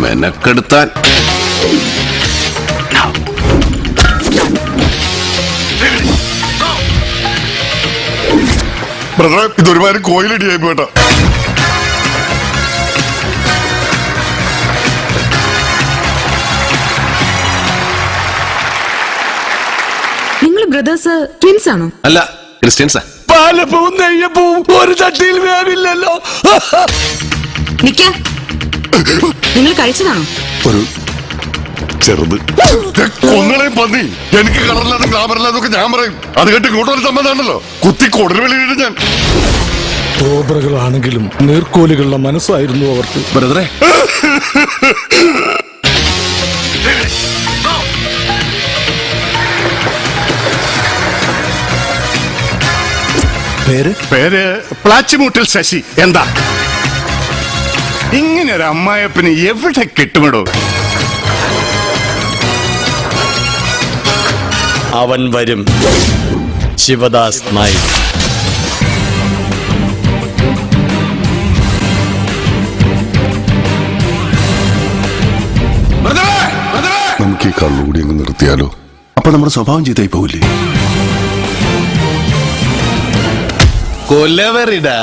മെനക്കെടുത്താൻ. ബ്രദറെ, ഇതൊരുമാതിരി കോയിലടിയായി പോട്ടാ. നിങ്ങൾ ബ്രദേഴ്സ് ട്വിൻസ് ആണോ? അല്ല, ക്രിസ്ത്യൻസാ. പാലപ്പവും നെയ്യപ്പവും ഒരു ചട്ടിയിൽ വേവില്ലല്ലോ. നിക്ക, നിങ്ങൾ കഴിച്ചതാണോ? ഒരു ചെറുത് കൊങ്ങളെ പന്നി. എനിക്ക് കളറില്ലാതെ ഗ്ലാമറില്ലാതൊക്കെ ഞാൻ പറയും. അത് കേട്ട് ഇങ്ങോട്ടൊരു സമ്മതമാണല്ലോ. കുത്തി കൊടുൽ വെളിയിട്ട് ഞാൻ. കോബ്രകളാണെങ്കിലും നീർക്കോലുകളുടെ മനസ്സായിരുന്നു അവർക്ക്. ബ്രദറെ, പേര് പ്ലാച്ചിമൂട്ടിൽ ശശി. എന്താ ഇങ്ങനെ ഒരു അമ്മായപ്പന് എവിടെ കിട്ടുമിടോ? അവൻ വരും. ശിവദാസ് നായിക്. നമുക്ക് ഈ കള്ളുകൂടി അങ്ങ് നിർത്തിയാലോ? അപ്പൊ നമ്മുടെ സ്വഭാവം ചെയ്തായി പോവില്ലേ? കൊലവെറിടാ.